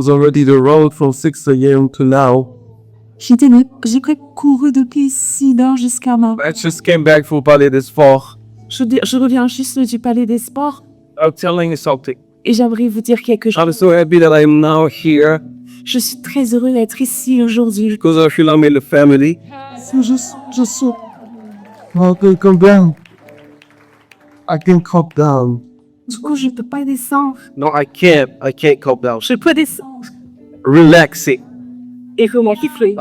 was already the road from 6 a.m. to now. J'ai couru depuis 6 heures jusqu'à maintenant. I just came back from Palais des Sports. Je reviens juste du Palais des Sports I'm telling you something. et j'aimerais vous dire quelque chose. I'm so happy that I'm now here Je suis très heureux d'être ici aujourd'hui. because I feel I'm in the family. Je suis. I can come down. I can come down. Du coup, je ne peux pas descendre. No, I can't. I can't come down. Je peux descendre. Relaxing. Et comment kiffer.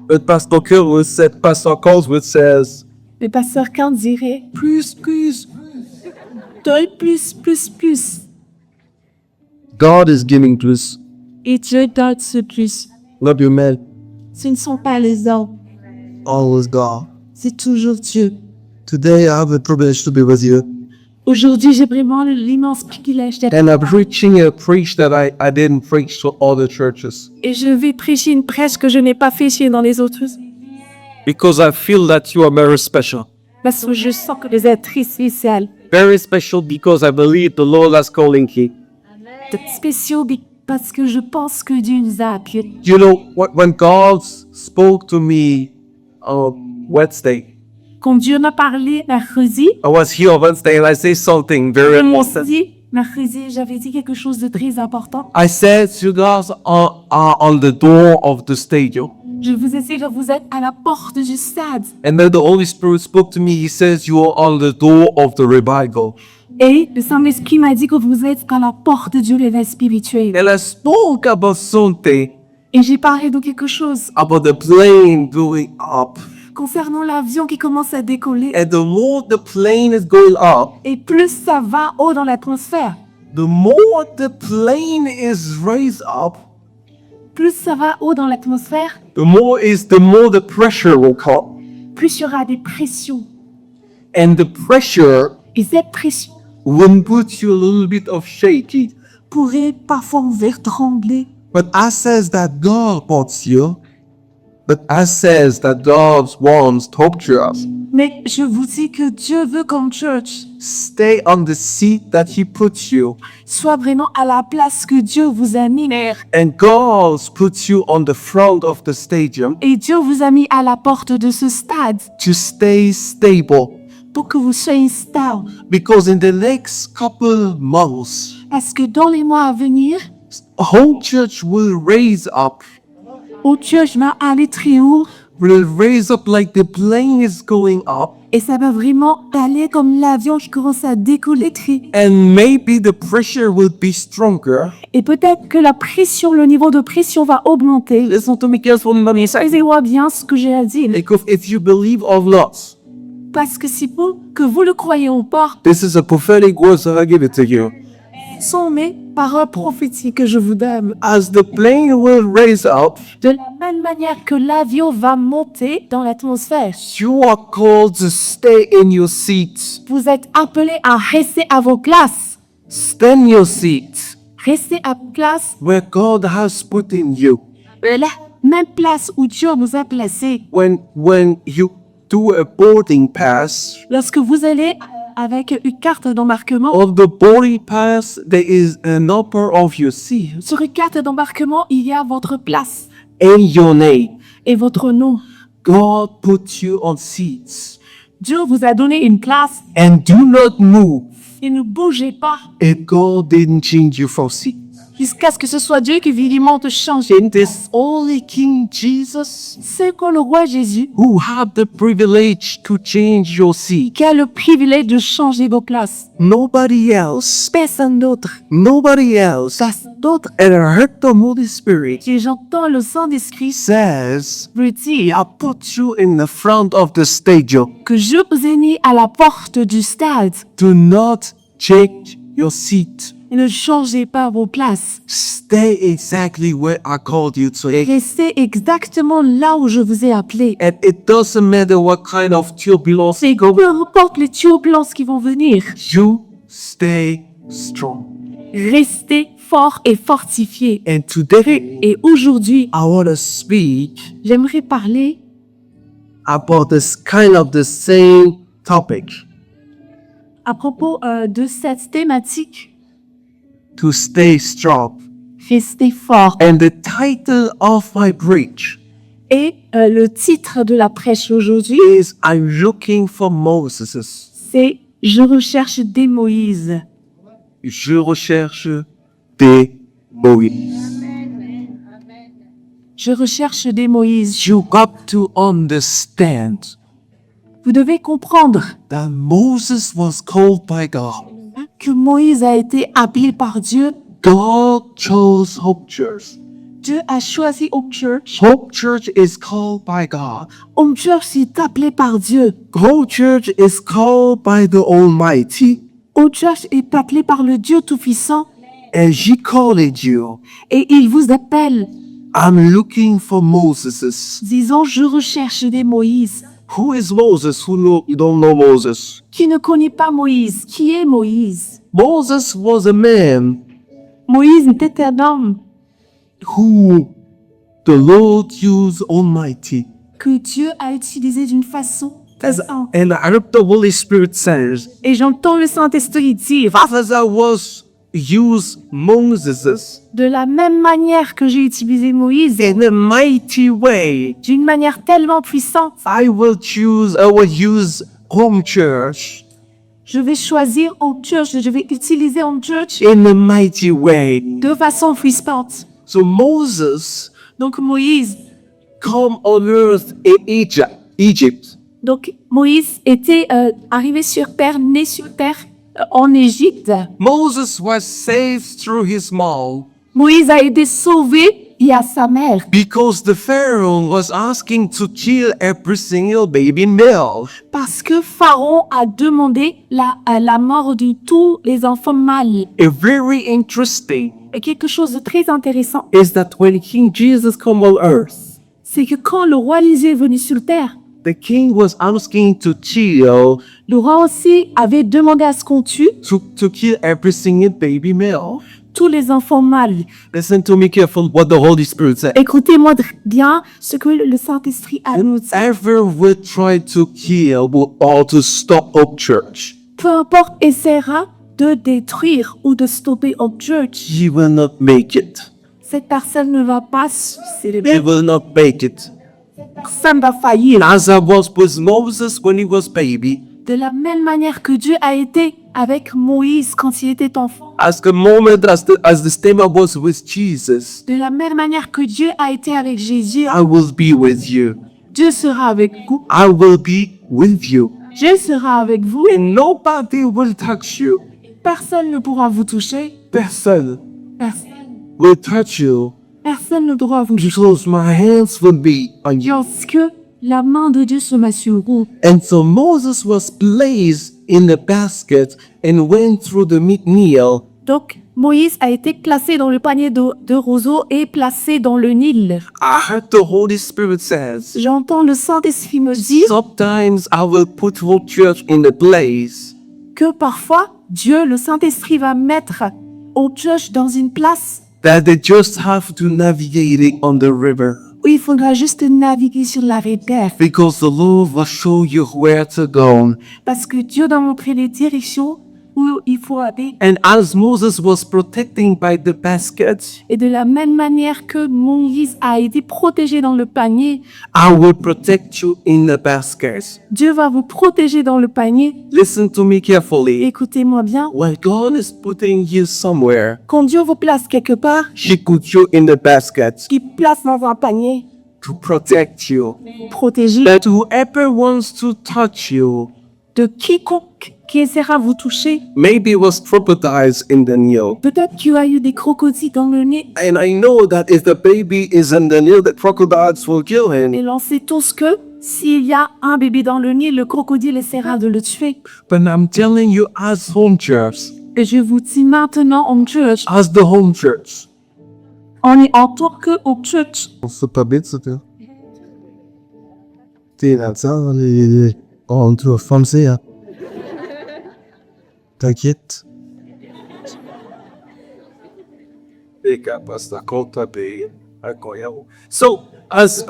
But Pastor Kirk said, Pastor Cosworth says, Le pasteur Kant dirait please. donne plus. God is giving plus. Et Dieu donne ce plus. Love you, man. Ce ne sont pas les hommes, Always God. c'est toujours Dieu. Today I have the privilege to be with you. Aujourd'hui, j'ai vraiment l'immense privilège d'être. And I'm preaching a preach that I didn't preach to other churches. Et je vais prêcher une prêche que je n'ai pas prêchée dans les autres. Because I feel that you are very special. Parce que je sens que vous êtes très spécial. Very special because I believe the Lord is calling you. Vous êtes spéciaux parce que je pense que Dieu nous a appelés. You know, when God spoke to me on Wednesday, Quand Dieu m'a parlé mercredi, I was here on Wednesday and I say something very important. mercredi, j'avais dit quelque chose de très important. I said you guys are on the door of the stadium. Je vous ai dit que vous êtes à la porte du stade. And then the Holy Spirit spoke to me. He says you are on the door of the revival. Et le Saint-Esprit m'a dit que vous êtes à la porte du réveil spirituel. And I spoke about something, Et j'ai parlé de quelque chose about the plane going up. concernant l'avion qui commence à décoller. And the more the plane is going up, Et plus ça va haut dans l'atmosphère, the more the plane is raised up, plus ça va haut dans l'atmosphère, the more the pressure will come. plus il y aura des pressions. And the pressure Et cette pression will put you a little bit of shaky. pourrait parfois vous faire trembler. But I says that God wants you. But I says that God wants to talk to us. Mais je vous dis que Dieu veut qu'en church, Stay on the seat that He puts you. soit vraiment à la place que Dieu vous a mis. And God puts you on the front of the stadium Et Dieu vous a mis à la porte de ce stade to stay stable. pour que vous soyez stable. Because in the next couple months, Parce que dans les mois à venir, whole church will raise up. au church va aller très haut Will raise up like the plane is going up. et ça va vraiment aller comme l'avion qui commence à décoller très. And maybe the pressure will be stronger. Et peut-être que la pression, le niveau de pression va augmenter. Listen to me carefully, mommy. Écoutez-moi bien ce que j'ai à dire. Because if you believe or not, Parce que si vous, que vous le croyez ou pas, this is a prophetic word, so I give it to you. sont mes paroles prophétiques que je vous donne. As the plane will raise up, De la même manière que l'avion va monter dans l'atmosphère, you are called to stay in your seat. vous êtes appelés à rester à vos places. Stay in your seat Restez à place, where God has put in you. la même place où Dieu vous a placé. When you do a boarding pass, Lorsque vous allez avec une carte d'embarquement, on the boarding pass there is a number of your seat sur une carte d'embarquement, il y a votre place and your name. et votre nom. God put you on seats. Dieu vous a donné une place And do not move et ne bougez pas if God didn't change you for seat. jusqu'à ce que ce soit Dieu qui vivement te change. In this only King Jesus C'est que le roi Jésus who had the privilege to change your seat. qui a le privilège de changer vos places. Nobody else. Personne d'autre. Nobody else. Personne d'autre. And I heard the Holy Spirit Et j'entends le Saint-Esprit says, me dire I put you in the front of the stadium. que je vous ai mis à la porte du stade. Do not change your seat. Et ne changez pas vos places. Stay exactly where I called you to. Restez exactement là où je vous ai appelé. And it doesn't matter what kind of turbulence C'est go. peu importe les turbulences qui vont venir. You stay strong. Restez fort et fortifié. And today, Et aujourd'hui, I want to speak j'aimerais parler about this kind of the same topic. à propos de cette thématique, to stay strong. rester fort. And the title of my preach Et le titre de la prêche aujourd'hui, is I'm looking for Moses. c'est Je recherche des Moïse. Je recherche des Moïse. Je recherche des Moïse. You got to understand Vous devez comprendre that Moses was called by God. que Moïse a été appelé par Dieu. God chose Hope Church. Dieu a choisi Hope Church. Hope Church is called by God. Hope Church est appelé par Dieu. Hope Church is called by the Almighty. Hope Church est appelé par le Dieu Tout-Puissant. And He called you. Et il vous appelle, I'm looking for Moses. disant, je recherche des Moïse. Who is Moses? You don't know Moses. Qui ne connaît pas Moïse? Qui est Moïse? Moses was a man Moïse était un homme who the Lord used Almighty. que Dieu a utilisé d'une façon puissante. And I heard the Holy Spirit says, Et j'entends le Saint-Esprit dire, as I was used Moses de la même manière que j'ai utilisé Moïse, in a mighty way, d'une manière tellement puissante, I will use Home Church je vais choisir Hope Church, je vais utiliser Hope Church in a mighty way. de façon puissante. So Moses Donc Moïse, come on earth in Egypt. donc Moïse était arrivé sur terre, né sur terre en Égypte. Moses was saved through his mom Moïse a été sauvé via sa mère because the Pharaoh was asking to kill every single baby male. parce que Pharaon a demandé la mort de tous les enfants mâles. A very interesting Et quelque chose de très intéressant, is that when King Jesus come on earth, c'est que quand le roi Jésus est venu sur terre, the king was asking to kill le roi aussi avait demandé à ce qu'on tue to kill every single baby male. tous les enfants mâles. Listen to me careful what the Holy Spirit said. Écoutez-moi bien ce que le Saint-Esprit a nous dit. Whoever will try to kill or to stop Hope Church, Peu importe essaiera de détruire ou de stopper Hope Church, he will not make it. cette personne ne va pas He célébrer. will not make it. Personne va faillir. As I was with Moses when he was baby, De la même manière que Dieu a été avec Moïse quand il était enfant. as the stammer was with Jesus, De la même manière que Dieu a été avec Jésus, I will be with you. Dieu sera avec vous. I will be with you. Dieu sera avec vous. And nobody will touch you. Personne ne pourra vous toucher. Person Personne. will touch you. Personne ne pourra vous toucher. Because my hands will be on you. Parce que la main de Dieu se met sur vous. And so Moses was placed in the basket and went through the meal. Donc, Moïse a été placé dans le panier de roseaux et placé dans le Nil. I heard the Holy Spirit says, J'entends le Saint-Esprit me dire sometimes I will put whole church in a place que parfois, Dieu, le Saint-Esprit, va mettre au church dans une place that they just have to navigate it on the river. où il faudra juste naviguer sur la rivière. Because the Lord will show you where to go. Parce que Dieu va montrer les directions où il faut aller. And as Moses was protecting by the basket, Et de la même manière que Moïse a été protégé dans le panier, I will protect you in the basket. Dieu va vous protéger dans le panier. Listen to me carefully. Écoutez-moi bien. When God is putting you somewhere, Quand Dieu vous place quelque part, He put you in the basket qu'il place dans un panier, to protect you. protégé That whoever wants to touch you, de quiconque qui essaiera de vous toucher. maybe was crocodiles in the Nile. Peut-être qu'il y a eu des crocodiles dans le nez. And I know that if the baby is in the Nile, the crocodiles will kill him. Et l'on sait tous que s'il y a un bébé dans le nez, le crocodile essaiera de le tuer. But I'm telling you, as home church, Et je vous dis maintenant en church, as the home church, on est en tant que au church. c'est pas bête, ça, t'es là, ça, on trouve français, hein. T'inquiète. T'es capable de compter, incroyable. So, as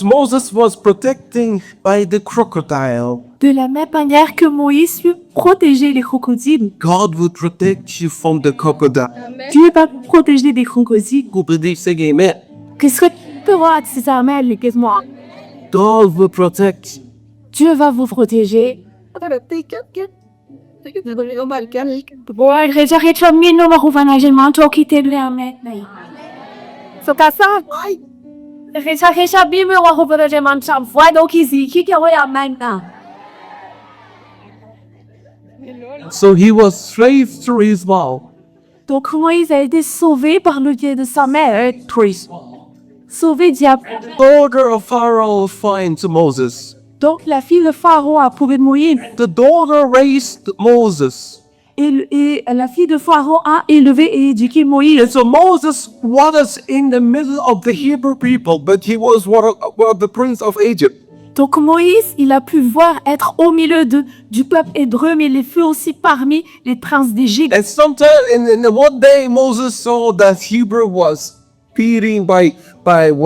Moses was protecting by the crocodile, De la même manière que Moïse fut protéger les crocodiles. God will protect you from the crocodile. Dieu va vous protéger des crocodiles. Who believe, say amen. Qu'est-ce que tu vois, c'est amen, moi God will protect you. Dieu va vous protéger. Boa igreja reclamina uma ruvanagem toki tele amen. So tá só? Igreja reclamina uma ruvanagem mancham vai do que é o amen na. So he was slave to his vow. Donc Moïse a été sauvé par le Dieu de sa mère. Sauvé diable. Daughter of Pharaoh finds Moses. Donc la fille de Pharaon a trouvé Moïse. The daughter raised Moses. Et la fille de Pharaon a élevé et éduqué Moïse. And so Moses was in the middle of the Hebrew people, but he was one of the prince of Egypt. Donc Moïse, il a pu voir être au milieu du peuple hébreu, mais il fut aussi parmi les princes d'Égypte. And sometime in one day, Moses saw that Hebrew was beaten by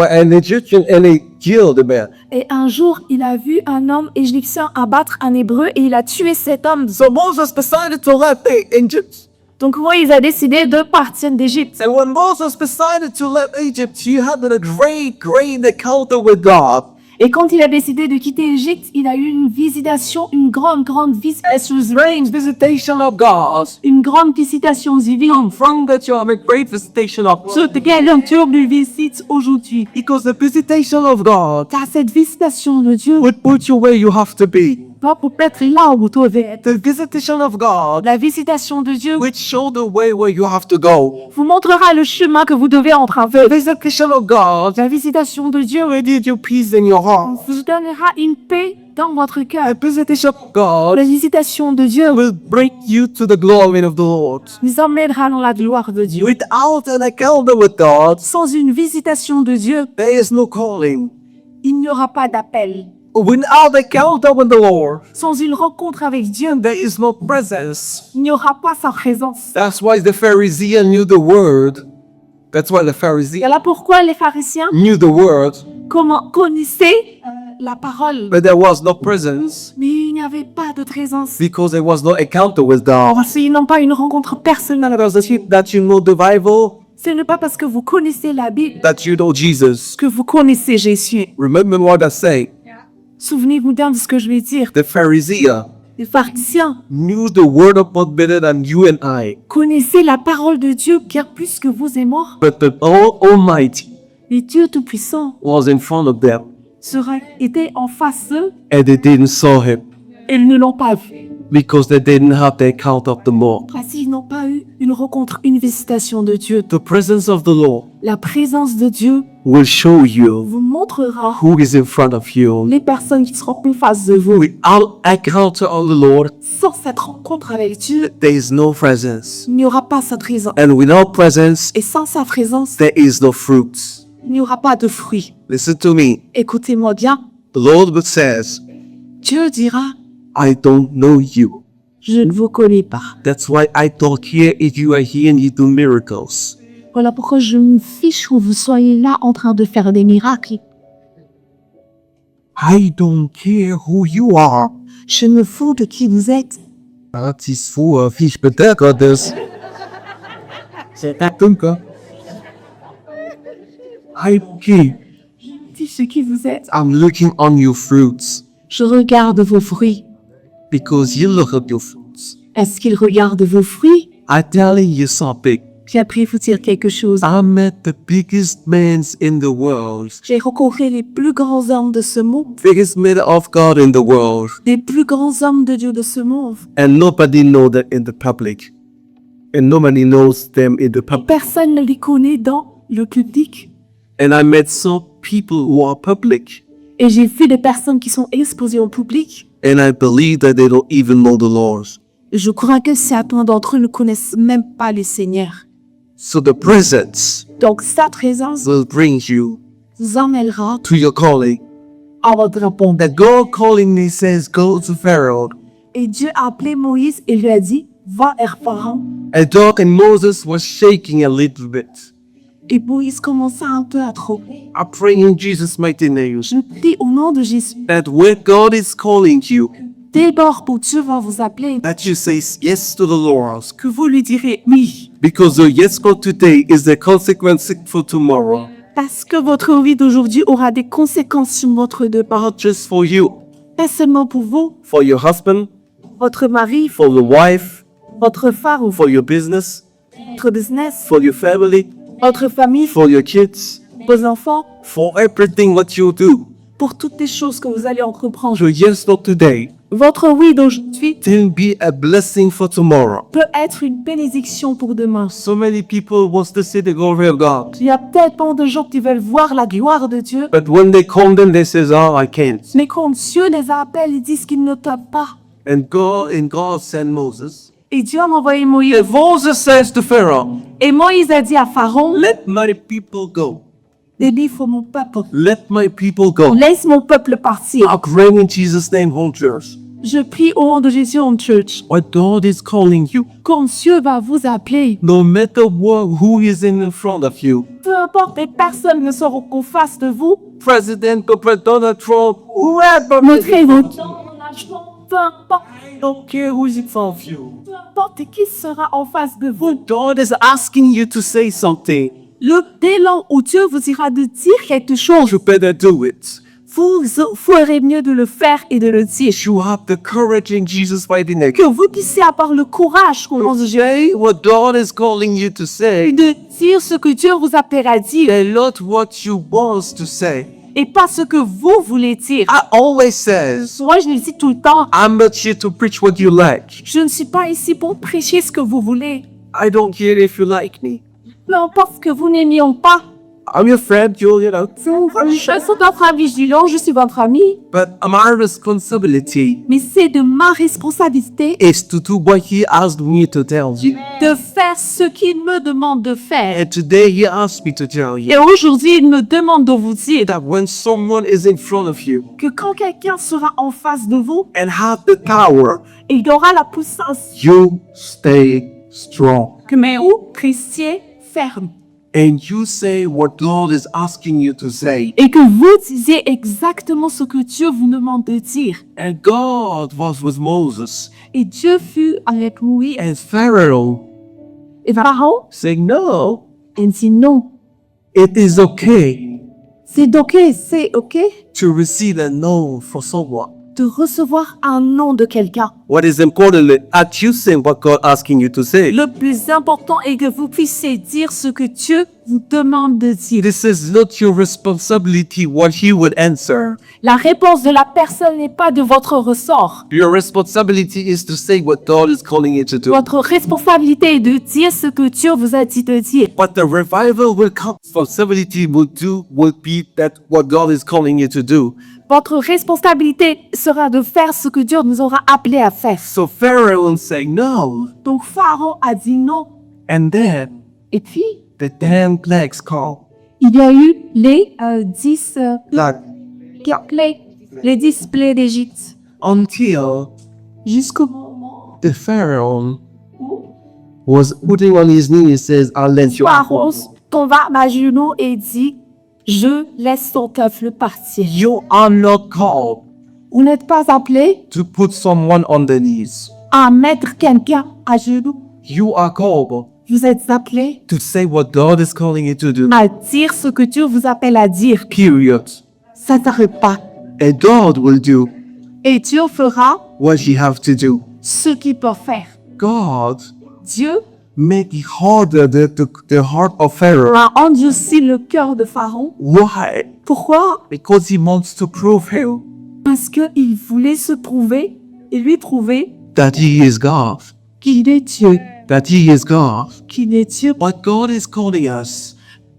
an Egyptian, and he killed the man. Et un jour, il a vu un homme égyptien abattre un hébreu et il a tué cet homme. So Moses decided to leave Egypt. Donc Moïse a décidé de partir d'Égypte. And when Moses decided to leave Egypt, he had a great encounter with God. Et quand il a décidé de quitter l'Égypte, il a eu une visitation, une grande Visitation of God. une grande visitation divine. From that you have a great visitation of God. Ce que l'auteur lui visite aujourd'hui. Because the visitation of God Car cette visitation de Dieu would put you where you have to be. va pour être là où tu devais être. The visitation of God La visitation de Dieu which show the way where you have to go. vous montrera le chemin que vous devez emprunter. The visitation of God La visitation de Dieu will give you peace in your heart. vous donnera une paix dans votre cœur. The visitation of God La visitation de Dieu will bring you to the glory of the Lord. nous emmènera dans la gloire de Dieu. Without an encounter with God, Sans une visitation de Dieu, there is no calling. il n'y aura pas d'appel. Without an encounter with the Lord, Sans une rencontre avec Dieu, there is no presence. il n'y aura pas sa présence. That's why the Pharisee knew the word. That's why the Pharisee Voilà pourquoi les pharisiens knew the word, connaissaient la parole. but there was no presence Mais il n'y avait pas de présence. because there was no encounter with God. Parce qu'ils n'ont pas une rencontre personnelle. That you know the Bible, Ce n'est pas parce que vous connaissez la Bible that you know Jesus. que vous connaissez Jésus. Remember what I say. Souvenez-vous bien de ce que je vais dire. The Pharisee Les pharisiens knew the word of God better than you and I. connaissaient la parole de Dieu bien plus que vous et moi. But the Almighty Et Dieu Tout-Puissant was in front of them, était en face d'eux and they didn't saw him et ils ne l'ont pas vu. because they didn't have the encounter of the Lord. Parce qu'ils n'ont pas eu une rencontre, une visitation de Dieu. The presence of the Lord La présence de Dieu will show you vous montrera who is in front of you. les personnes qui seront en face de vous. Without encounter of the Lord, Sans cette rencontre avec Dieu, there is no presence. il n'y aura pas sa présence. And without presence, Et sans sa présence, there is no fruits. il n'y aura pas de fruits. Listen to me. Écoutez-moi bien. The Lord says, Dieu dira, I don't know you. je ne vous connais pas. That's why I don't care if you are here and you do miracles. Voilà pourquoi je me fiche que vous soyez là en train de faire des miracles. I don't care who you are. Je me fous de qui vous êtes. Dat is voor vies betekent dus. Dunker. I care. Dis ce qui vous êtes. I'm looking on your fruits Je regarde vos fruits. because you look at your fruits. Est-ce qu'il regarde vos fruits? I telling you something. J'ai appris à vous dire quelque chose. I met the biggest men in the world, J'ai rencontré les plus grands hommes de ce monde. biggest men of God in the world, Les plus grands hommes de Dieu de ce monde. and nobody know that in the public, and nobody knows them in the public. Personne ne les connaît dans le public. And I met some people who are public, Et j'ai vu des personnes qui sont exposées au public. and I believe that they don't even know the Lord. Je crois que certains d'entre eux ne connaissent même pas le Seigneur. So the presence Donc sa présence will bring you vous emmènera to your calling. à votre répondre. That God calling me says, go to Pharaoh. Et Dieu a appelé Moïse et lui a dit, va vers Pharaon. And God and Moses was shaking a little bit. Et Moïse commença un peu à trembler. I pray in Jesus' mighty name Je prie au nom de Jésus that when God is calling you, d'abord où Dieu va vous appeler, that you say yes to the Lord. que vous lui direz oui. Because your yes for today is the consequence for tomorrow. Parce que votre oui d'aujourd'hui aura des conséquences sur votre demain. Not just for you, Pas seulement pour vous, for your husband, votre mari, for your wife, votre femme ou for your business, votre business, for your family, votre famille, for your kids, vos enfants, for everything what you do. pour toutes les choses que vous allez entreprendre. Your yes for today Votre oui d'aujourd'hui can be a blessing for tomorrow. peut être une bénédiction pour demain. So many people wants to see the glory of God, Il y a tellement de gens qui veulent voir la gloire de Dieu, but when they call them, they says, "Oh, I can't." mais quand Dieu les appelle, ils disent qu'ils ne peuvent pas. And God sent Moses. Et Dieu a envoyé Moïse. And Moses says to Pharaoh, Et Moïse a dit à Pharaon, "Let my people go. délivre mon peuple. Let my people go." Laisse mon peuple partir. I pray in Jesus' name, whole church. Je prie au nom de Jésus en church. What God is calling you, Quand Dieu va vous appeler, no matter who is in front of you, peu importe les personnes ne seront qu'en face de vous, President, Donald Trump, whoever, montrez votre engagement, peu importe, I don't care who is in front of you. peu importe qui sera en face de vous. God is asking you to say something. Dès lors où Dieu vous dira de dire quelque chose, You better do it. vous ferez mieux de le faire et de le dire. You have the courage in Jesus' mighty name. Que vous puissiez avoir le courage au nom de Dieu Say what God is calling you to say, de dire ce que Dieu vous appelle à dire and not what you want to say. et pas ce que vous voulez dire. I always says, Moi, je le dis tout le temps, I'm not here to preach what you like. je ne suis pas ici pour prêcher ce que vous voulez. I don't care if you like me. Peu importe que vous n'aimiez pas. I'm your friend, you know. Je suis votre ami, je dis non, je suis votre ami. But my responsibility Mais c'est de ma responsabilité is to do what He asked me to tell you. de faire ce qu'il me demande de faire. And today He asked me to tell you Et aujourd'hui, il me demande de vous dire that when someone is in front of you que quand quelqu'un sera en face de vous, and have the power, il aura la puissance you stay strong. mais vous restiez ferme. And you say what God is asking you to say. Et que vous disiez exactement ce que Dieu vous demande de dire. And God was with Moses. Et Dieu fut avec Moïse. And Pharaoh Et Pharaon, said, "No, il dit non. it is okay C'est ok, c'est ok to receive a no for someone." de recevoir un nom de quelqu'un. What is important is that you say what God asking you to say. Le plus important est que vous puissiez dire ce que Dieu vous demande de dire. This is not your responsibility what He would answer. La réponse de la personne n'est pas de votre ressort. Your responsibility is to say what God is calling you to do. Votre responsabilité est de dire ce que Dieu vous a dit de dire. But the revival will come. Responsibility will be that what God is calling you to do. Votre responsabilité sera de faire ce que Dieu nous aura appelé à faire. So Pharaoh will say no. Donc Pharaon a dit non. And then Et puis, the 10 plagues come. il y a eu les 10 Like plaies, les 10 plaies d'Égypte. until Jusqu'au moment the Pharaoh où was putting on his knees and says, "I'll let you Pharaon out." tomba à genoux et dit, je laisse ton peuple partir. You are not called Vous n'êtes pas appelé to put someone on the knees. à mettre quelqu'un à genoux. You are called Vous êtes appelé to say what God is calling you to do. à dire ce que Dieu vous appelle à dire. Period. Ça ne s'arrête pas. And God will do Et Dieu fera what He have to do. ce qu'il peut faire. God Dieu make it harder the heart of Pharaoh. a endurci le cœur de Pharaon. Why? Pourquoi? Because He wants to prove him Parce qu'il voulait se prouver et lui prouver that He is God. qu'il est Dieu. That He is God. Qu'il est Dieu. But God is calling us.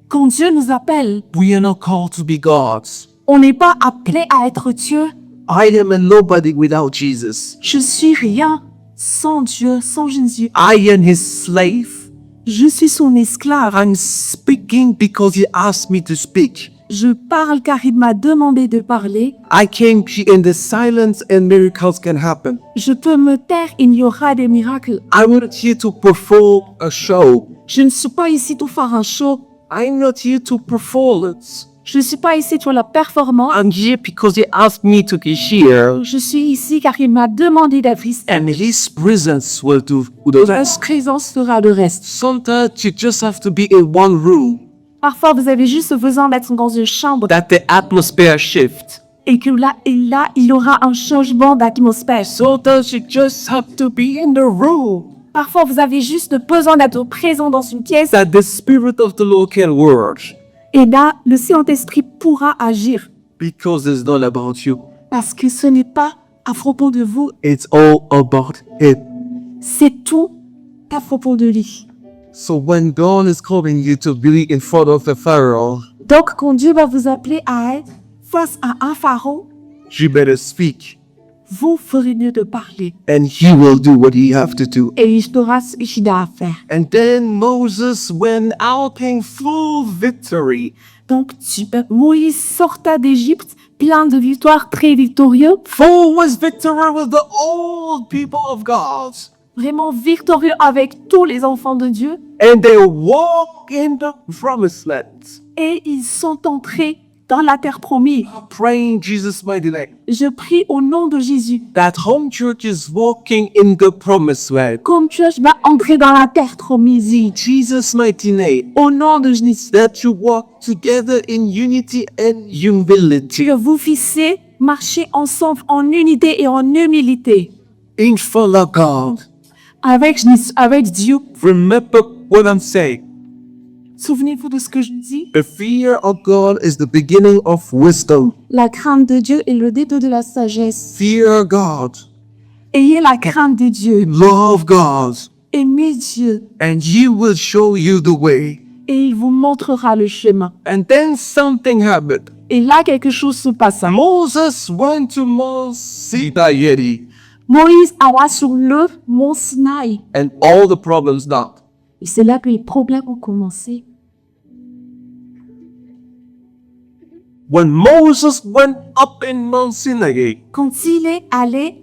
Quand Dieu nous appelle, We are not called to be gods. on n'est pas appelé à être Dieu. I am a nobody without Jesus. Je suis rien sans Dieu, sans Jésus. I am His slave. Je suis son esclave. I'm speaking because He asked me to speak. Je parle car il m'a demandé de parler. I came in the silence and miracles can happen. Je peux me taire, il y aura des miracles. I'm not here to perform a show. Je ne suis pas ici pour faire un show. I'm not here to perform it. Je ne suis pas ici pour la performance. I'm here because He asked me to be here. Je suis ici car il m'a demandé d'être ici. And His presence will do the Sa rest. présence fera le reste. Sometimes you just have to be in one room Parfois, vous avez juste besoin d'être dans une chambre that the atmosphere shift. et que là, il y aura un changement d'atmosphère. Sometimes you just have to be in the room Parfois, vous avez juste besoin d'être présent dans une pièce that the Spirit of the Lord can work. et là, le Saint-Esprit pourra agir. Because it's not about you. Parce que ce n'est pas à propos de vous, It's all about Him. c'est tout à propos de lui. So when God is calling you to be in front of the Pharaoh, Donc, quand Dieu va vous appeler à être face à un pharaon, you better speak. vous ferez mieux de parler. And He will do what He have to do. Et il fera ce qu'il a à faire. And then Moses went out in full victory. Donc, Moïse sorta d'Égypte plein de victoires, très victorieux, Full was victory with the old people of God. vraiment victorieux avec tous les enfants de Dieu. And they walk in the promised land. Et ils sont entrés dans la terre promise. Praying Jesus' mighty name. Je prie au nom de Jésus. That home church is walking in the promised land. Comme Church va entrer dans la terre promise. Jesus' mighty name. Au nom de Jésus. That you walk together in unity and humility. Que vous puissiez marcher ensemble en unité et en humilité. In front of God. Avec Dieu. Remember what I'm saying. Souvenez-vous de ce que je dis. The fear of God is the beginning of wisdom. La crainte de Dieu est le début de la sagesse. Fear God. Ayez la crainte de Dieu. Love God. Aimez Dieu. And He will show you the way. Et il vous montrera le chemin. And then something happened. Et là, quelque chose se passa. Moses went to Mount Sinai. Moïse alla sur le mont Sinaï. And all the problems stopped. Et c'est là que les problèmes ont commencé. When Moses went up in Mount Sinai, Quand il est allé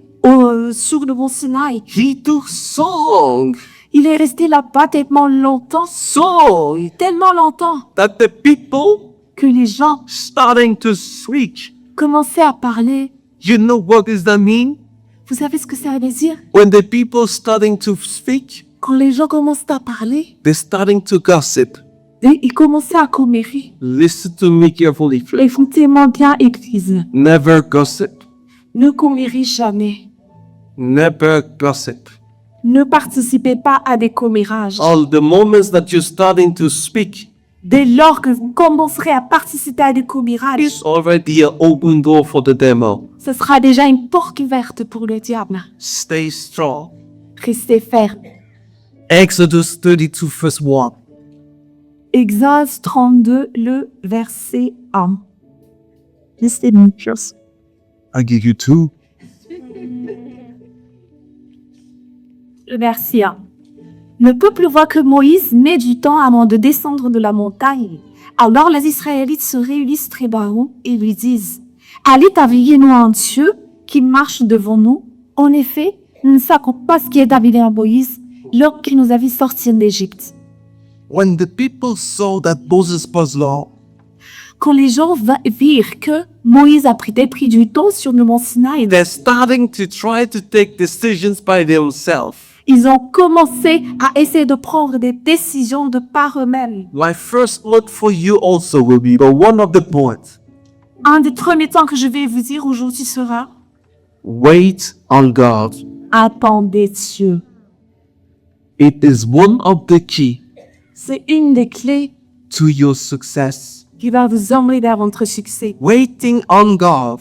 sur le mont Sinaï, he took song il est resté là-bas tellement longtemps, tellement longtemps, that the people que les gens starting to speak. commençaient à parler. You know what does that mean? Vous savez ce que ça veut dire? When the people starting to speak, Quand les gens commencent à parler, they're starting to gossip. et ils commençaient à commérer. Listen to me carefully, friend. Écoutez-moi bien, Église. Never gossip. Ne commérez jamais. Never gossip. Ne participez pas à des commérages. All the moments that you're starting to speak, Dès lors que vous commencerez à participer à des commérages, it's already an open door for the devil. ce sera déjà une porte ouverte pour le diable. Stay strong. Restez ferme. Exodus 32 verse 1. Exode 32, le verset 1. Laissez-moi juste. I give you 2. Le verset 1. Le peuple voit que Moïse met du temps avant de descendre de la montagne. Alors les Israélites se réunissent très bas et lui disent « Allez, établis-nous un Dieu qui marche devant nous. En effet, nous ne savons pas ce qui est arrivé à Moïse lorsqu'il nous a vu sortir d'Égypte. » When the people saw that Moses was Lord, Quand les gens virent que Moïse a pris du temps sur le mont Sinaï, they're starting to try to take decisions by themselves. ils ont commencé à essayer de prendre des décisions de par eux-mêmes. My first note for you also will be, but one of the points, Un des premiers temps que je vais vous dire aujourd'hui sera wait on God. attendez Dieu. It is one of the key C'est une des clés to your success. qui va vous emmener vers votre succès. Waiting on God.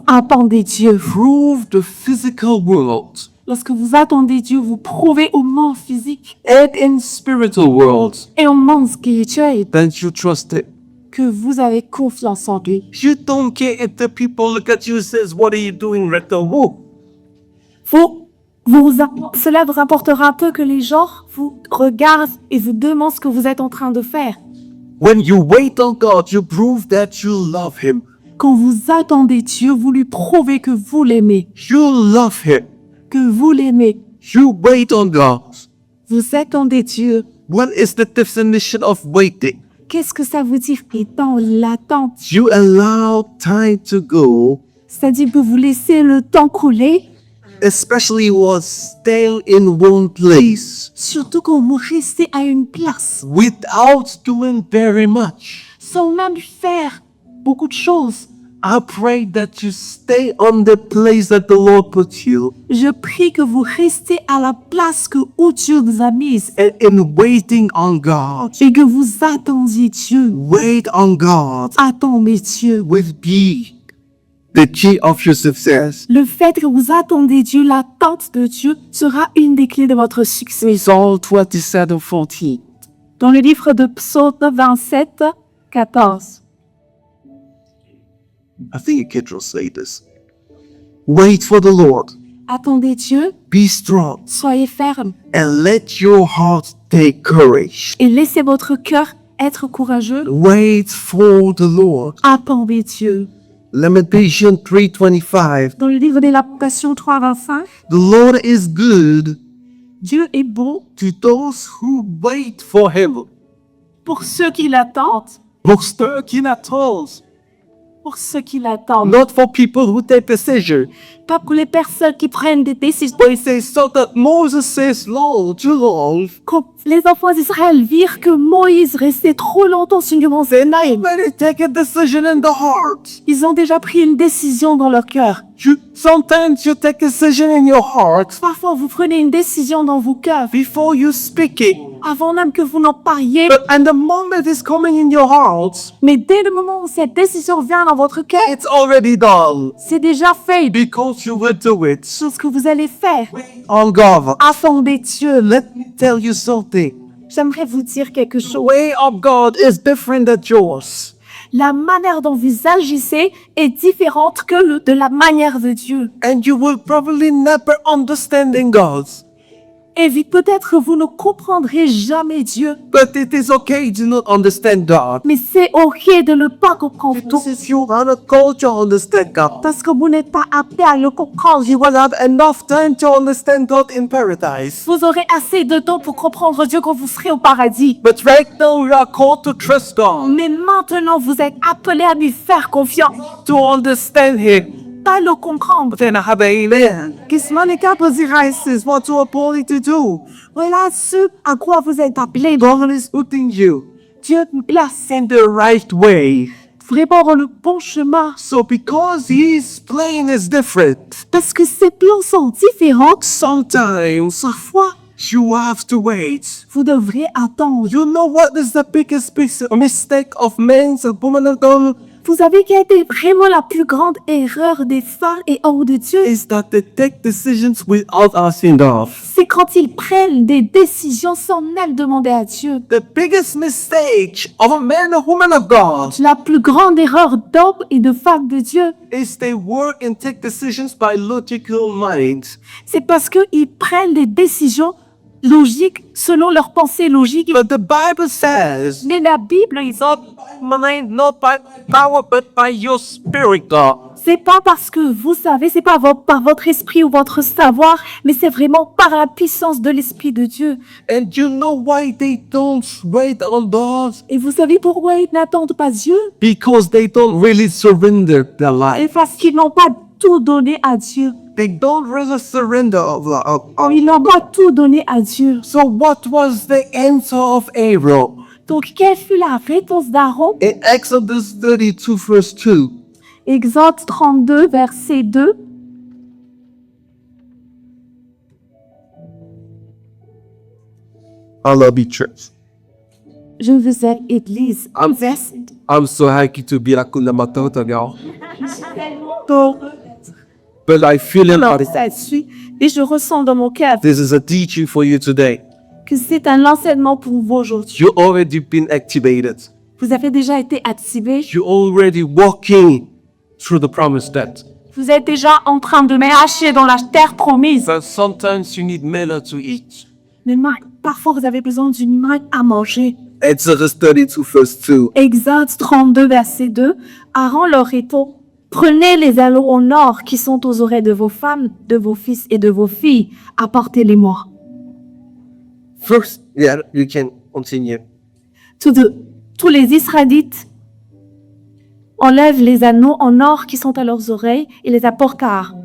Attendez Dieu. Prove the physical world Lorsque vous attendez Dieu, vous prouvez au monde physique and in spiritual world et au monde spirituel that you trust it. que vous avez confiance en lui. You don't care if the people look at you and says, what are you doing right now? Cela vous rapportera peu que les gens vous regardent et vous demandent ce que vous êtes en train de faire. When you wait on God, you prove that you love Him. Quand vous attendez Dieu, vous lui prouvez que vous l'aimez. You love Him. Que vous l'aimez. You wait on God. Vous attendez Dieu. What is the definition of waiting? Qu'est-ce que ça veut dire être dans l'attente? You allow time to go, C'est-à-dire que vous laissez le temps couler, especially was staying in one place surtout quand vous restez à une place, without doing very much. sans même faire beaucoup de choses. I pray that you stay on the place that the Lord put you Je prie que vous restez à la place où Dieu vous a mise and in waiting on God. et que vous attendiez Dieu. Wait on God Attendez Dieu. will be the key of your success. Le fait que vous attendez Dieu, l'attente de Dieu, sera une des clés de votre succès. Psalm 27:14. Dans le livre de Psaume 27, 14. I think you can translate this. Wait for the Lord. Attendez Dieu, Be strong soyez ferme and let your heart take courage. et laissez votre cœur être courageux. Wait for the Lord. Attendez Dieu. Lamentation 3:25. Dans le livre des Lamentations 3, 25, The Lord is good Dieu est bon to those who wait for him. pour ceux qui l'attendent. Pour ceux qui l'attendent. Pour ceux qui l'attendent. Not for people who take decision. Pas pour les personnes qui prennent des décisions. But it says so that Moses says, Lord, too long. Quand les enfants d'Israël virent que Moïse restait trop longtemps sur le mont Sinaï, Already take a decision in the heart. ils ont déjà pris une décision dans leur cœur. Sometimes you take a decision in your heart Parfois, vous prenez une décision dans vos cœurs before you speak it. avant même que vous n'en parliez. But and the moment it's coming in your heart, Mais dès le moment où cette décision vient dans votre cœur, it's already done. c'est déjà fait. Because you will do it. Chose que vous allez faire. On God. Attendez Dieu. Let me tell you something. J'aimerais vous dire quelque The chose. way of God is different than yours. La manière dont vous agissez est différente que de la manière de Dieu. And you will probably never understanding God. Et peut-être que vous ne comprendrez jamais Dieu. But it is okay to not understand God. Mais c'est ok de ne pas comprendre tout. Because you are not called to understand God. Parce que vous n'êtes pas appelé à le comprendre. You will have enough time to understand God in paradise. Vous aurez assez de temps pour comprendre Dieu quand vous serez au paradis. But right now we are called to trust God. Mais maintenant, vous êtes appelé à lui faire confiance. To understand Him. Pas le comprendre. Then I have an amen. Kismanika Paziraisis, what you are called to do. Voilà ce à quoi vous êtes appelé. God is putting you Dieu nous place in the right way. vraiment dans le bon chemin. So because His plan is different, Parce que ces plans sont différents. sometimes Parfois, you have to wait. vous devrez attendre. You know what is the biggest mistake of men and women of God? Vous savez quelle était vraiment la plus grande erreur des femmes et hommes de Dieu? Is that they take decisions without asking God. C'est quand ils prennent des décisions sans même demander à Dieu. The biggest mistake of a man or woman of God La plus grande erreur d'hommes et de femmes de Dieu, is they work and take decisions by logical mind. c'est parce qu'ils prennent des décisions logiques selon leur pensée logique. But the Bible says, Mais la Bible, not by mind, not by power, but by your spirit, God. c'est pas parce que vous savez, c'est pas par votre esprit ou votre savoir, mais c'est vraiment par la puissance de l'Esprit de Dieu. And you know why they don't wait on God? Et vous savez pourquoi ils n'attendent pas Dieu? Because they don't really surrender their Et life. parce qu'ils n'ont pas tout donné à Dieu. They don't really surrender. Ils n'ont pas tout donné à Dieu. So what was the answer of Aaron? Donc, quelle fut la réponse d'Aaron? In Exodus 32 verse 2. Exode 32, verset 2. I love you, church. Je vous aime, Église. I'm so happy to be like Matota now. But I feel it now. Ça suit. Et je ressens dans mon cœur This is a teaching for you today. que c'est un enseignement pour vous aujourd'hui. You already been activated. Vous avez déjà été activé. You already walking through the promised land. Vous êtes déjà en train de marcher dans la terre promise. But sometimes you need manna to eat. Mais parfois, vous avez besoin d'une main à manger. Exodus 32 verse 2. Exode 32, verset 2. Aaron leur répond, prenez les anneaux en or qui sont aux oreilles de vos femmes, de vos fils et de vos filles. Apportez-les-moi. First, yeah, you can continue. Tout tous les Israélites enlèvent les anneaux en or qui sont à leurs oreilles et les apportent car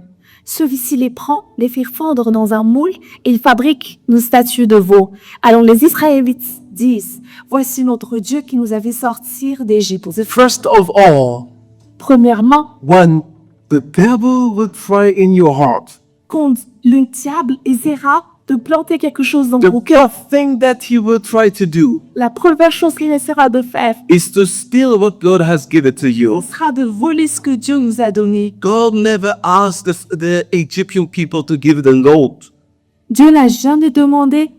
celui-ci les prend, les fait fondre dans un moule et il fabrique une statue de veau. Alors les Israélites disent, voici notre Dieu qui nous a fait sortir d'Égypte. First of all, Premièrement, when the devil would try in your heart, quand le diable essaiera de planter quelque chose dans the vos cœurs, first thing that he will try to do la première chose qu'il essaiera de faire is to steal what God has given to you. sera de voler ce que Dieu nous a donné. God never asked the Egyptian people to give them gold. Dieu n'a jamais demandé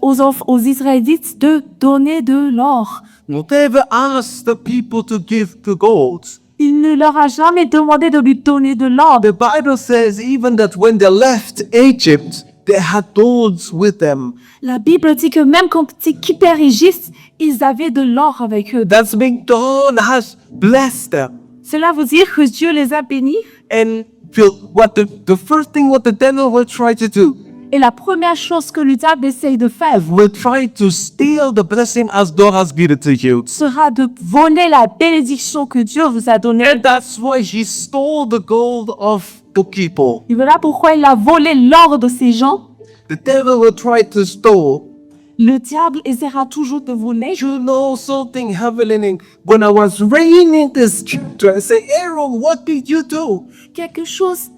aux Israélites de donner de l'or. Whatever asked the people to give the gold. Il ne leur a jamais demandé de lui donner de l'or. The Bible says even that when they left Egypt, they had gold with them. La Bible dit que même quand ils quittèrent Égypte, ils avaient de l'or avec eux. That's mean God has blessed them. Cela veut dire que Dieu les a bénis. And the first thing what the devil will try to do Et la première chose que le diable essaye de faire will try to steal the blessing as God has given to you. sera de voler la bénédiction que Dieu vous a donnée. And that's why he stole the gold of the people. Et voilà pourquoi il a volé l'or de ces gens. The devil will try to steal. Le diable essaiera toujours de voler. You know something happening when I was reading this chapter. I say, Aaron, what did you do? Quelque chose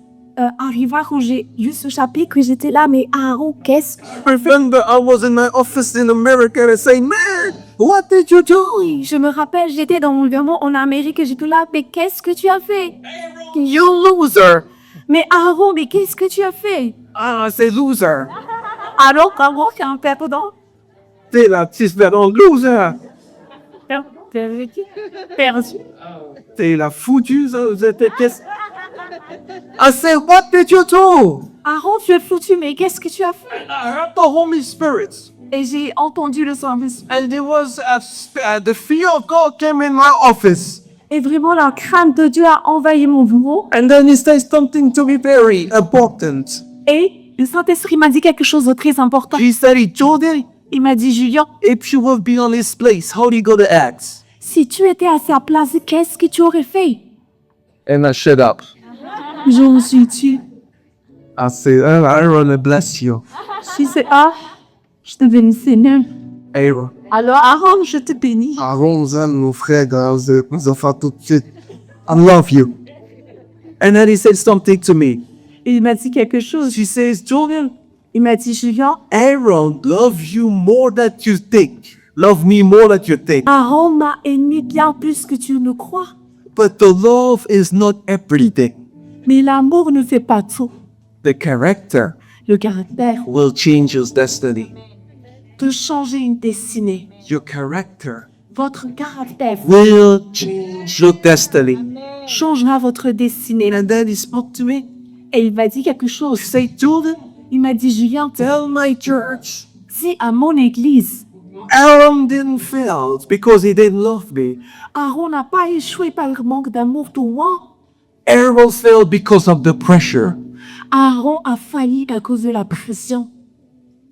arriva quand j'ai lu ce chapitre et j'étais là, mais Aaron, qu'est-ce que... I remember I was in my office in America and I say, man, what did you do? Oui, je me rappelle, j'étais dans mon bureau en Amérique et j'étais là, mais qu'est-ce que tu as fait? You loser. Mais Aaron, mais qu'est-ce que tu as fait? Ah, c'est loser. Alors, Aaron, c'est un perdant. T'es la petite perdante loser. Perdu. T'es la foutue, ça. I said, what did you do? Aaron, tu es foutu, mais qu'est-ce que tu as fait? I heard the Holy Spirit. Et j'ai entendu le service. And there was the fear of God came in my office. Et vraiment, la crainte de Dieu a envahi mon bureau. And then he said something to me very important. Et le Saint-Esprit m'a dit quelque chose de très important. He said, Jordan, Il m'a dit, Julien, if you would be on this place, how are you going to act? si tu étais à sa place, qu'est-ce que tu aurais fait? And I shut up. Je me suis dit, I said, Aaron, bless you. je sais, je te bénis, Seigneur. Aaron. Alors, Aaron, je te bénis. Aaron, mon frère, nous enfants tout de suite. I love you. And then he said something to me. Et il m'a dit quelque chose. She says, Jordan, Il m'a dit, Julien, Aaron love you more than you think. Love me more than you think. Aaron m'a aimé bien plus que tu ne crois. But the love is not everything. Mais l'amour ne fait pas tout. The character Le caractère will change your destiny. peut changer une destinée. Your character Votre caractère will change your destiny. changera votre destinée. And then he spoke to me. Et il m'a dit quelque chose. He said, Jordan, Il m'a dit, Julien, tell my church dis à mon église, Aaron didn't fail because he didn't love me. Aaron n'a pas échoué par le manque d'amour pour moi. Aaron failed because of the pressure. Aaron a failli à cause de la pression.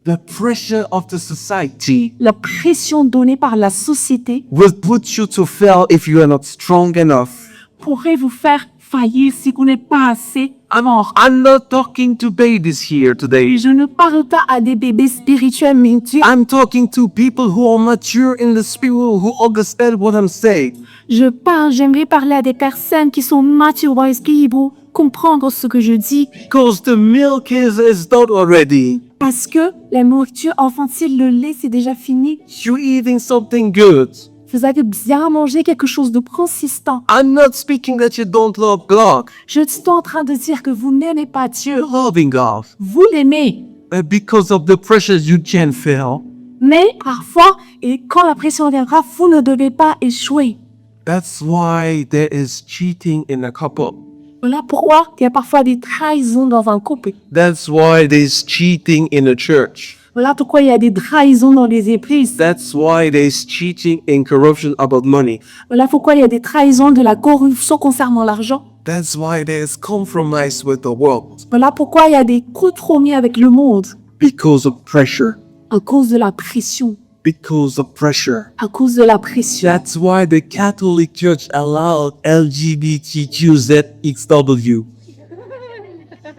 The pressure of the society La pression donnée par la société will put you to fail if you are not strong enough. pourrait vous faire faillir si vous n'êtes pas assez fort. I'm not talking to babies here Et today. je ne parle pas à des bébés spirituels, mais I'm talking to people who are mature in the spirit, who understand what I'm saying. j'aimerais parler à des personnes qui sont matures dans l'esprit pour comprendre ce que je dis. Because the milk is done already. Parce que la nourriture infantile, le lait, c'est déjà fini. You're eating something good. Vous avez bien mangé quelque chose de consistant. I'm not speaking that you don't love God. Je suis en train de dire que vous n'aimez pas Dieu. You're loving God. Vous l'aimez. And because of the pressures, you can fail. Mais parfois, et quand la pression viendra, vous ne devez pas échouer. That's why there is cheating in a couple. Voilà pourquoi il y a parfois des trahisons dans un couple. That's why there's cheating in a church. Voilà pourquoi il y a des trahisons dans les églises. That's why there's cheating and corruption about money. Voilà pourquoi il y a des trahisons de la corruption concernant l'argent. That's why there's compromise with the world. Voilà pourquoi il y a des compromis avec le monde Because of pressure. à cause de la pression. Because of pressure. À cause de la pression. That's why the Catholic Church allowed LGBTQZXW.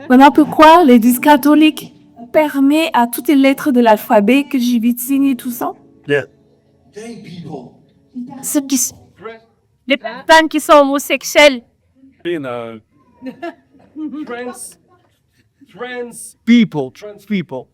Voilà pourquoi l'Église catholique permet à toutes les lettres de l'alphabet que j'ai vite signé tout ça. Yeah. Ceux qui sont... Les personnes qui sont homosexuelles. Trans people.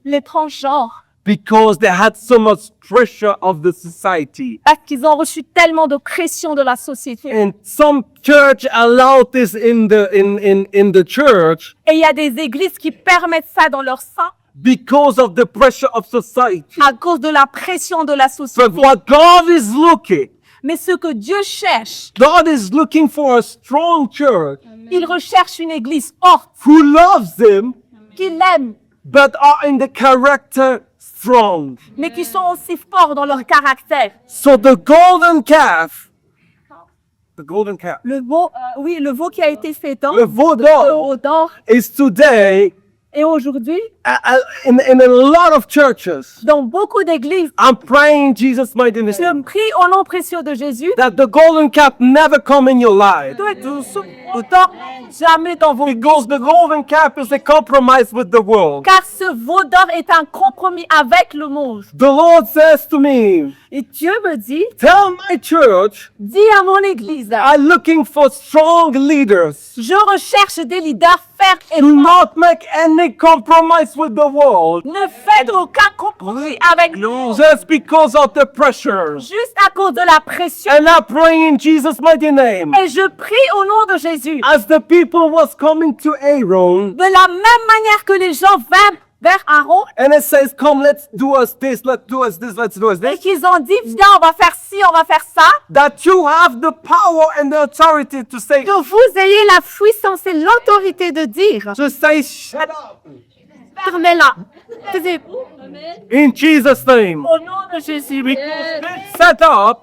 Les transgenres. Because they had so much pressure of the society. Parce qu'ils ont reçu tellement de pression de la société. And some church allowed this in the church Et il y a des églises qui permettent ça dans leur sein because of the pressure of society. à cause de la pression de la société. But what God is looking, Mais ce que Dieu cherche, God is looking for a strong church il recherche une église forte, who loves Him, qui l'aime, but are in the character strong. mais qui sont aussi forts dans leur caractère. So the golden calf, Le veau, le veau qui a été fait dans the veau d'or, au d'or. is today Et aujourd'hui, in a lot of churches. dans beaucoup d'églises, I'm praying in Jesus' mighty name je prie au nom précieux de Jésus, that the golden calf never come in your life. autant jamais dans vos vies. Because the golden calf is a compromise with the world. Car ce veau d'or est un compromis avec le monde. The Lord says to me, Et Dieu me dit, tell my church, dis à mon église, I'm looking for strong leaders. je recherche des leaders fermes et Do forts. not make any compromise with the world. Ne faites aucun compromis avec nous. Just because of the pressure. Juste à cause de la pression. And I pray in Jesus' mighty name. Et je prie au nom de Jésus. As the people was coming to Aaron, De la même manière que les gens vinrent vers Aaron and it says, come, let's do us this, let's do us this, let's do us et this. qu'ils ont dit, viens, on va faire ci, on va faire ça. That you have the power and the authority to say, Que vous ayez la puissance et l'autorité de dire, to say, shut up. fermez-la. Taisez-vous. In Jesus' name. Au nom de Jésus. Set up,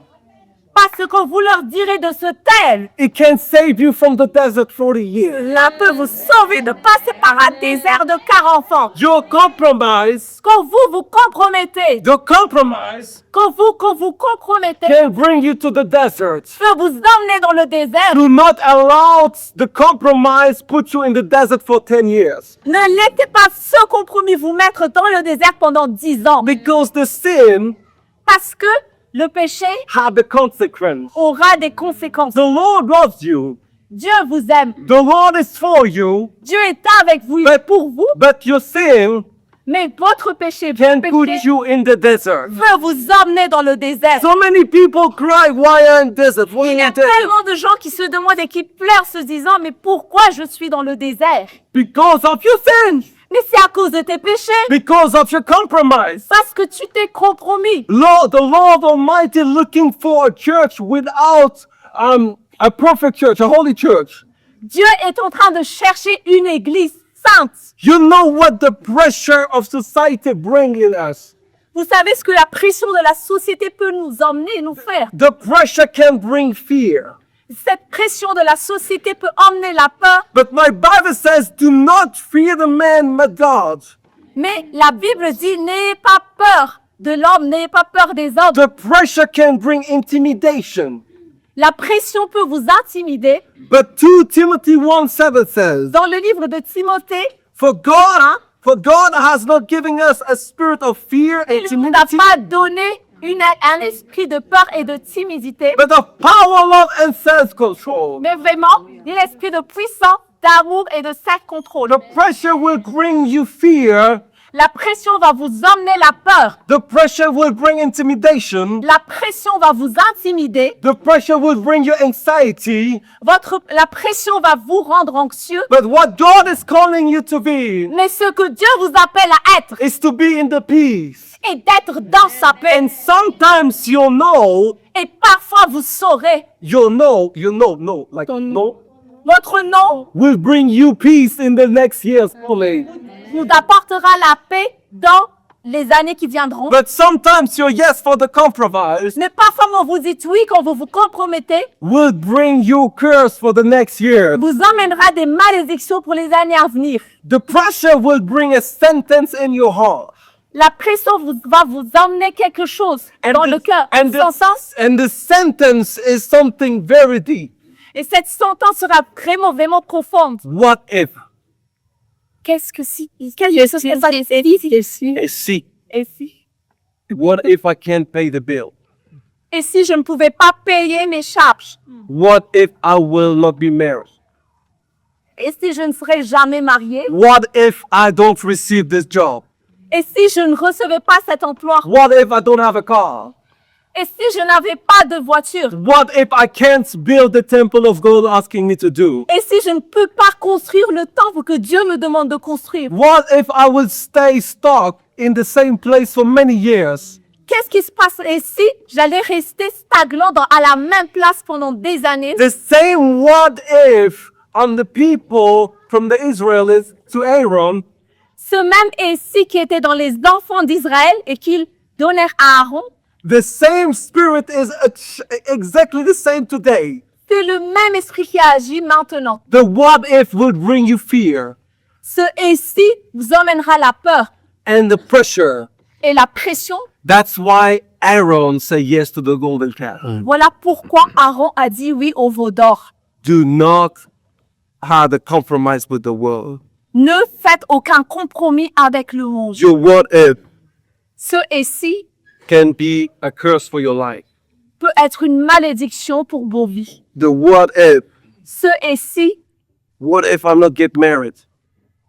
Parce que vous leur direz de se taire. it can save you from the desert 40 years. Cela peut vous sauver de passer par un désert de 40 ans. Your compromise, Quand vous vous compromettez, the compromise quand vous compromettez, can bring you to the desert. peut vous emmener dans le désert. Do not allow the compromise put you in the desert for 10 years. Ne laissez pas ce compromis vous mettre dans le désert pendant 10 ans. Because the sin Parce que le péché have a consequence. aura des conséquences. The Lord loves you. Dieu vous aime. The Lord is for you. Dieu est avec vous, il But- est pour vous. But your sin Mais votre péché, can votre put péché you in the desert. peut vous emmener dans le désert. So many people cry, why I'm in desert? Why Il y in a desert? tellement de gens qui se demandent et qui pleurent se disant, mais pourquoi je suis dans le désert? Because of your sin. Mais c'est à cause de tes péchés. Because of your compromise. Parce que tu t'es compromis. Lord, the Lord Almighty looking for a church without a perfect church, a holy church. Dieu est en train de chercher une église sainte. You know what the pressure of society bring in us. Vous savez ce que la pression de la société peut nous emmener, nous faire. The pressure can bring fear. Cette pression de la société peut emmener la peur. But my Bible says, do not fear the man, my God. Mais la Bible dit, n'ayez pas peur de l'homme, n'ayez pas peur des hommes. The pressure can bring intimidation. La pression peut vous intimider. But 2 Timothy 1:7 says, Dans le livre de Timothée, For God has not given us a spirit of fear and il ne nous a timidity, pas donné un esprit de peur et de timidité, but of power, love, and self-control. mais vraiment l'esprit de puissance, d'amour et de self-contrôle. The pressure will bring you fear. La pression va vous emmener la peur. The pressure will bring intimidation. La pression va vous intimider. The pressure will bring you anxiety. La pression va vous rendre anxieux. But what God is calling you to be Mais ce que Dieu vous appelle à être is to be in the peace. est d'être dans sa paix. And sometimes you'll know, Et parfois vous saurez, no, like no, votre nom will bring you peace in the next years only. vous apportera la paix dans les années qui viendront. But sometimes your yes for the compromise Mais parfois quand vous dites oui, quand vous vous compromettez, will bring you curse for the next year. vous emmènera des malédictions pour les années à venir. The pressure will bring a sentence in your heart. La pression va vous emmener quelque chose dans le cœur, sans sens. And the sentence is something very deep. Et cette sentence sera vraiment, vraiment profonde. What if? Qu'est-ce que si? Qu'est-ce que si? Et si? Et si? What if I can't pay the bill? Et si je ne pouvais pas payer mes charges? What if I will not be married? Et si je ne serais jamais mariée? What if I don't receive this job? Et si je ne recevais pas cet emploi? What if I don't have a car? Et si je n'avais pas de voiture? What if I can't build the temple of God asking me to do? Et si je ne peux pas construire le temple que Dieu me demande de construire? What if I will stay stuck in the same place for many years? Qu'est-ce qui se passerait si j'allais rester stagnant à la même place pendant des années? The same what if on the people from the Israelites to Aaron, Ce même et si qui était dans les enfants d'Israël et qu'ils donnèrent à Aaron, the same spirit is exactly the same today. c'est le même esprit qui agit maintenant. The what if would bring you fear Ce et si vous emmènera la peur and the pressure. et la pression. That's why Aaron said yes to the golden calf. Voilà pourquoi Aaron a dit oui au veau d'or. Do not have a compromise with the world. Ne faites aucun compromis avec le monde. Your what if Ce et si can be a curse for your life. peut être une malédiction pour vos vies. The what if. Ce et si, What if I'm not get married?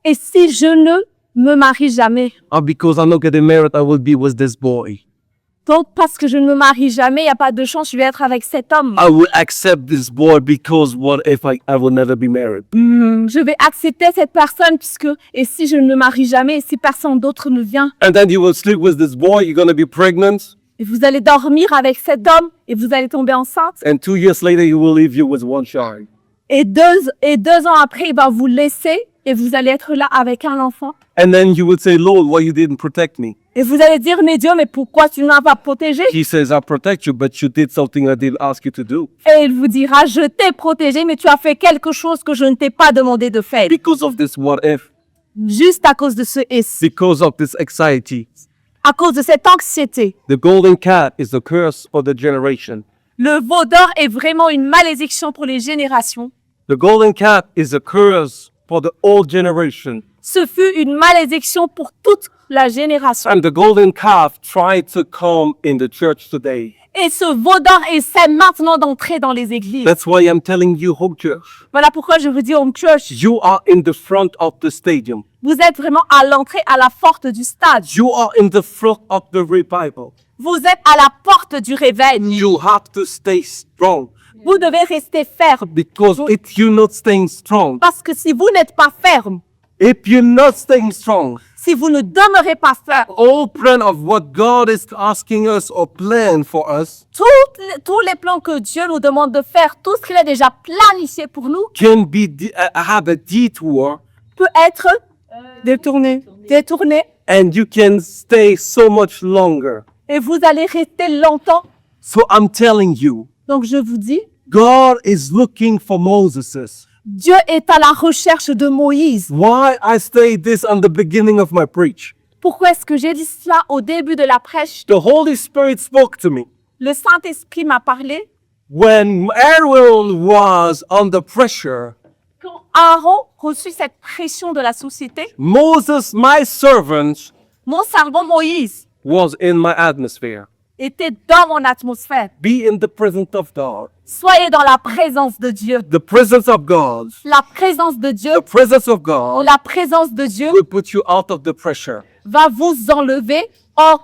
et si je ne me marie jamais. Or because I'm not getting married, I will be with this boy. Donc, parce que je ne me marie jamais, il n'y a pas de chance, je vais être avec cet homme. I will accept this boy because what if I will never be married? Je vais accepter cette personne puisque, et si je ne me marie jamais, et si personne d'autre ne vient, And then you will sleep with this boy, you're going to be pregnant. et vous allez dormir avec cet homme, et vous allez tomber enceinte, And 2 years later, he will leave you with one child. et deux ans après, il va vous laisser, et vous allez être là avec un enfant. And then you will say, Lord, why you didn't protect me? Et vous allez dire, mais Dieu, mais pourquoi tu ne m'as pas protégé? He says, I protect you, but you did something I didn't ask you to do. Et il vous dira, je t'ai protégé, mais tu as fait quelque chose que je ne t'ai pas demandé de faire. Because of this what if, Juste à cause de ce et si, because of this anxiety, à cause de cette anxiété. the golden calf is the curse for the generation. Le veau d'or est vraiment une malédiction pour les générations. The golden calf is a curse for the old generation. Ce fut une malédiction pour toute la génération. And the golden calf tried to come in the church today. Et ce veau d'or essaie maintenant d'entrer dans les églises. That's why I'm telling you, Hope Church, Voilà pourquoi je vous dis, Home Church, you are in the front of the stadium. vous êtes vraiment à l'entrée, à la porte du stade. You are in the front of the revival. Vous êtes à la porte du réveil. You have to stay strong. Vous devez rester ferme. Because if you're not staying strong, Parce que si vous n'êtes pas ferme, if you're not staying strong, si vous ne demeurez pas ferme, all plan of what God is asking us or plan for us tous les plans que Dieu nous demande de faire, tout ce qu'il a déjà planifié pour nous, can be have a detour, peut être détourné. and you can stay so much longer. Et vous allez rester longtemps. So I'm telling you, Donc je vous dis, God is looking for Moseses. Dieu est à la recherche de Moïse. Why I say this on the beginning of my preach? Pourquoi est-ce que j'ai dit cela au début de la prêche? The Holy Spirit spoke to me Le Saint-Esprit m'a parlé. when Aaron was under pressure. Quand Aaron reçut cette pression de la société, Moses, my servant, mon servant Moïse was in my atmosphere. était dans mon atmosphère. Be in the presence of God. Soyez dans la présence de Dieu. The presence of God. La présence de Dieu, The presence of God la présence de Dieu will put you out of the pressure. va vous enlever,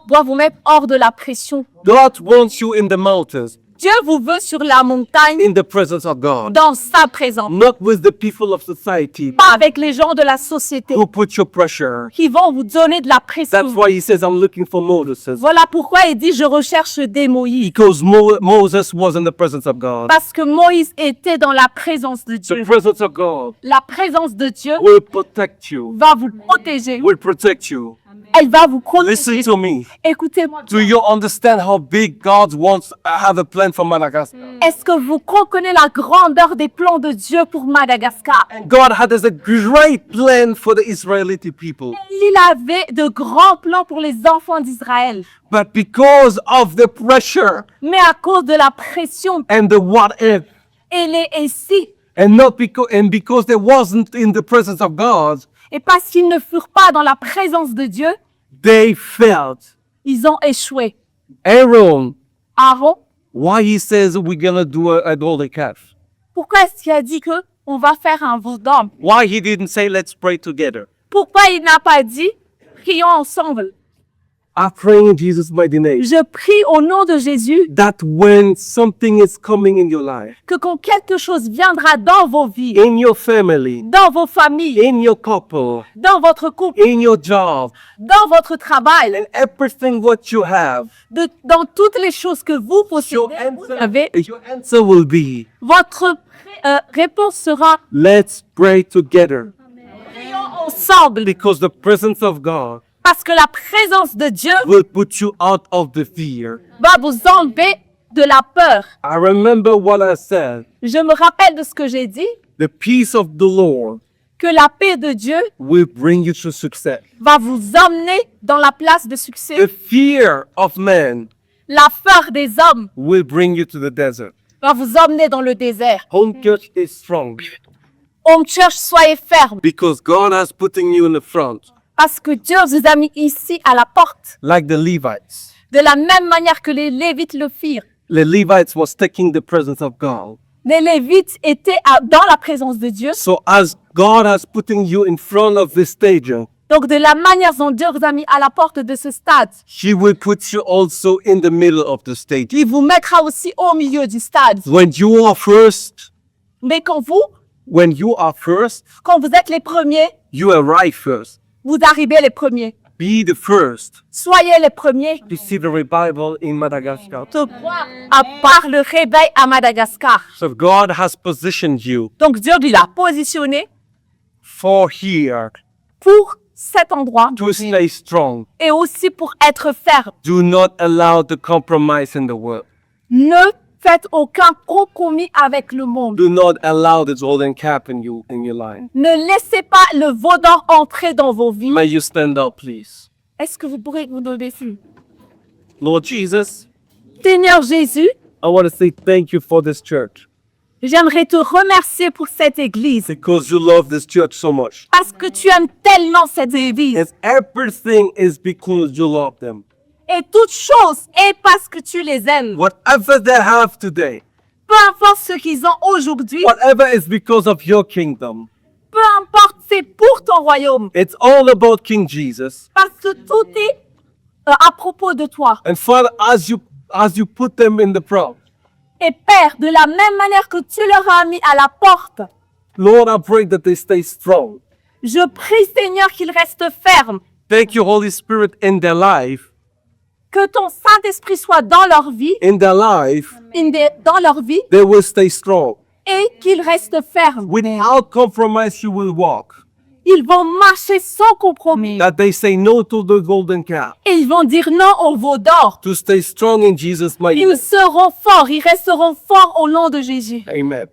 doit vous mettre hors de la pression. God wants you in the mountains, Dieu vous veut sur la montagne, in the presence of God. dans sa présence. Not with the people of society Pas avec les gens de la société who put your pressure. qui vont vous donner de la pression. That's why he says, I'm looking for Moses. Voilà pourquoi il dit, je recherche des Moïse. Because Moses was in the presence of God. Parce que Moïse était dans la présence de Dieu. The presence of God La présence de Dieu will protect you, va vous protéger, will protect you. Elle va vous conduire. Listen to me. Écoutez-moi. Do you understand how big God wants to have a plan for Madagascar? Est-ce que vous comprenez la grandeur des plans de Dieu pour Madagascar? God had a great plan for the Israelite people. Il avait de grands plans pour les enfants d'Israël. But because of the pressure Mais à cause de la pression and the what if, et les et si, because they wasn't in the presence of God, et parce qu'ils ne furent pas dans la présence de Dieu, they failed. ils ont échoué. Aaron, Aaron, why he says we're gonna do a golden calf? pourquoi est-ce qu'il a dit que on va faire un veau d'homme? Why he didn't say let's pray together? Pourquoi il n'a pas dit prions ensemble? I pray in Jesus' mighty name Je prie au nom de Jésus that when something is coming in your life, que quand quelque chose viendra dans vos vies, in your family, dans vos familles, in your couple, dans votre couple, in your job, dans votre travail, and everything what you have, dans toutes les choses que vous possédez, vous avez, your answer will be, votre réponse sera let's pray together. prions ensemble. Because the presence of God Parce que la présence de Dieu will put you out of the fear. va vous enlever de la peur. I remember what I said. Je me rappelle de ce que j'ai dit, The peace of the Lord que la paix de Dieu will bring you to success. va vous emmener dans la place de The succès. fear of man La peur des hommes will bring you to the desert. va vous emmener dans le désert. Home church is strong Home Church, soyez fermes, because God has putting you in the front, parce que Dieu vous a mis ici à la porte, like the Levites. de la même manière que les Lévites le firent. The Levites was taking the presence of God. Les Lévites étaient dans la présence de Dieu. So as God has putting you in front of the stage, Donc, de la manière dont Dieu vous a mis à la porte de ce stade, He will put you also in the middle of the stage. il vous mettra aussi au milieu du stade. When you are first, Mais quand vous êtes les premiers, you arrive first. vous arrivez les premiers. Be the first Soyez les premiers to see the revival in Madagascar. de croire à part le réveil à Madagascar. So God has positioned you Donc, Dieu l'a positionné for here pour cet endroit to stay strong. et aussi pour être ferme. Do not allow the compromise in the world. Ne faites aucun compromis avec le monde. Do not allow this golden calf in your life. Ne laissez pas le veau d'or entrer dans vos vies. May you stand up, please. Est-ce que vous pourrez vous lever? Lord Jesus, Seigneur Jésus, I want to say thank you for this church j'aimerais te remercier pour cette église because you love this church so much. parce que tu aimes tellement cette église. And everything is because you love them. Et toute chose est parce que tu les aimes. Whatever they have today, Peu importe ce qu'ils ont aujourd'hui, whatever is because of your kingdom, peu importe, c'est pour ton royaume. it's all about King Jesus. Parce que tout est à propos de toi. And Father, as you put them in the front, Et Père, de la même manière que tu leur as mis à la porte, Lord, I pray that they stay strong. je prie Seigneur qu'ils restent fermes. Thank you, Holy Spirit, in their life, Que ton Saint-Esprit soit dans leur vie, dans leur vie, they will stay strong. et qu'ils restent fermes. Without compromise, you will walk. Ils vont marcher sans compromis. That they say no to the golden calf. Et ils vont dire non au veau d'or. To stay strong in Jesus' mighty Ils name. seront forts, ils resteront forts au nom de Jésus. Amen.